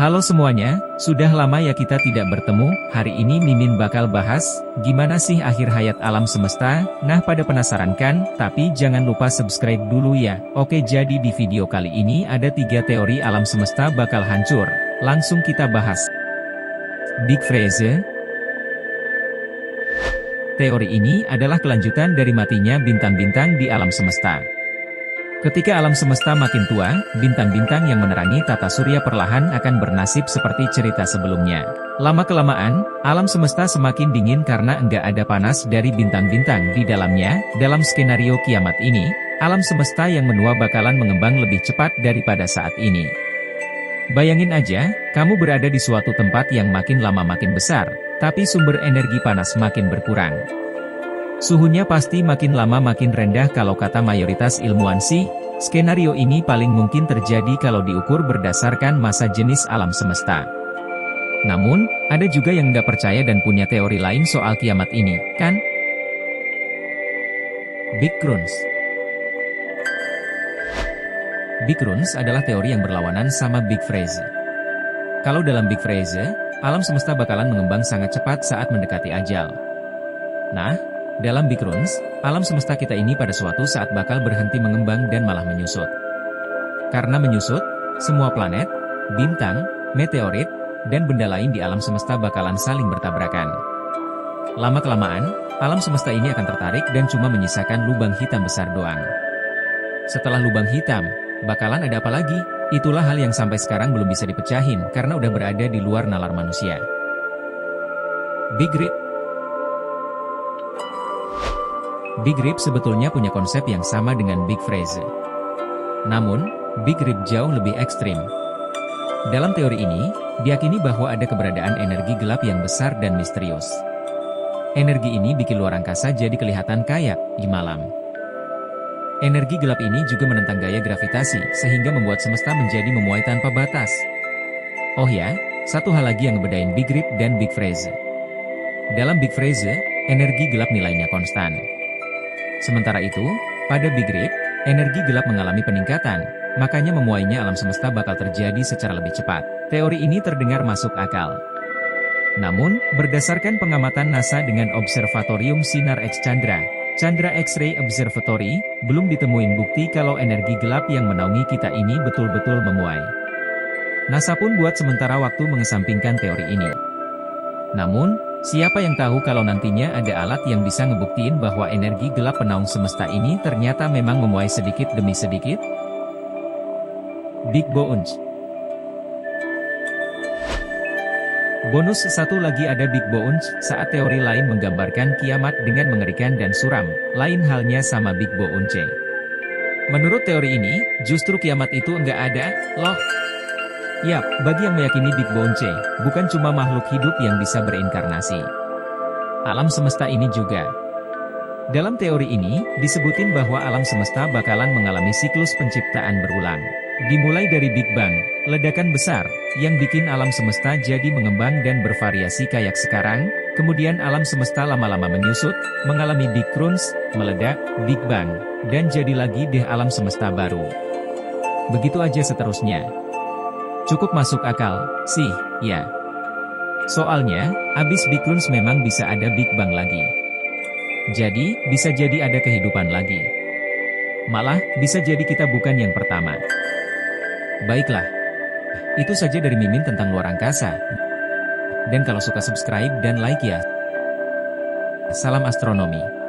Halo semuanya, sudah lama ya kita tidak bertemu. Hari ini Mimin bakal bahas, gimana sih akhir hayat alam semesta? Nah, pada penasaran kan? Tapi jangan lupa subscribe dulu ya. Oke, jadi di video kali ini ada 3 teori alam semesta bakal hancur. Langsung kita bahas. Big Freeze. Teori ini adalah kelanjutan dari matinya bintang-bintang di alam semesta. Ketika alam semesta makin tua, bintang-bintang yang menerangi tata surya perlahan akan bernasib seperti cerita sebelumnya. Lama-kelamaan, alam semesta semakin dingin karena enggak ada panas dari bintang-bintang di dalamnya. Dalam skenario kiamat ini, alam semesta yang menua bakalan mengembang lebih cepat daripada saat ini. Bayangin aja, kamu berada di suatu tempat yang makin lama makin besar, tapi sumber energi panas makin berkurang. Suhunya pasti makin lama makin rendah. Kalau kata mayoritas ilmuwan sih, skenario ini paling mungkin terjadi kalau diukur berdasarkan massa jenis alam semesta. Namun, ada juga yang nggak percaya dan punya teori lain soal kiamat ini, kan? Big Crunch. Big Crunch adalah teori yang berlawanan sama Big Freeze. Kalau dalam Big Freeze, alam semesta bakalan mengembang sangat cepat saat mendekati ajal. Nah, dalam Big Crunch, alam semesta kita ini pada suatu saat bakal berhenti mengembang dan malah menyusut. Karena menyusut, semua planet, bintang, meteorit, dan benda lain di alam semesta bakalan saling bertabrakan. Lama-kelamaan, alam semesta ini akan tertarik dan cuma menyisakan lubang hitam besar doang. Setelah lubang hitam, bakalan ada apa lagi? Itulah hal yang sampai sekarang belum bisa dipecahin karena udah berada di luar nalar manusia. Big Rip. Big Rip sebetulnya punya konsep yang sama dengan Big Freeze. Namun, Big Rip jauh lebih ekstrim. Dalam teori ini, diyakini bahwa ada keberadaan energi gelap yang besar dan misterius. Energi ini bikin luar angkasa jadi kelihatan kayak di malam. Energi gelap ini juga menentang gaya gravitasi, sehingga membuat semesta menjadi memuai tanpa batas. Oh ya, satu hal lagi yang ngebedain Big Rip dan Big Freeze. Dalam Big Freeze, energi gelap nilainya konstan. Sementara itu, pada Big Rip, energi gelap mengalami peningkatan, makanya memuainya alam semesta bakal terjadi secara lebih cepat. Teori ini terdengar masuk akal. Namun, berdasarkan pengamatan NASA dengan Observatorium Sinar X Chandra, Chandra X-ray Observatory, belum ditemuin bukti kalau energi gelap yang menaungi kita ini betul-betul memuai. NASA pun buat sementara waktu mengesampingkan teori ini. Namun, siapa yang tahu kalau nantinya ada alat yang bisa ngebuktiin bahwa energi gelap penaung semesta ini ternyata memang memuai sedikit demi sedikit? Big Bounce. Bonus satu lagi, ada Big Bounce saat teori lain menggambarkan kiamat dengan mengerikan dan suram, lain halnya sama Big Bounce. Menurut teori ini, justru kiamat itu enggak ada, loh. Yap, bagi yang meyakini Big Bounce, bukan cuma makhluk hidup yang bisa berinkarnasi. Alam semesta ini juga. Dalam teori ini, disebutin bahwa alam semesta bakalan mengalami siklus penciptaan berulang. Dimulai dari Big Bang, ledakan besar, yang bikin alam semesta jadi mengembang dan bervariasi kayak sekarang, kemudian alam semesta lama-lama menyusut, mengalami Big Crunch, meledak, Big Bang, dan jadi lagi deh alam semesta baru. Begitu aja seterusnya. Cukup masuk akal, sih, ya. Soalnya, abis Big Crunch memang bisa ada Big Bang lagi. Jadi, bisa jadi ada kehidupan lagi. Malah, bisa jadi kita bukan yang pertama. Baiklah. Itu saja dari Mimin tentang luar angkasa. Dan kalau suka subscribe dan like ya. Salam astronomi.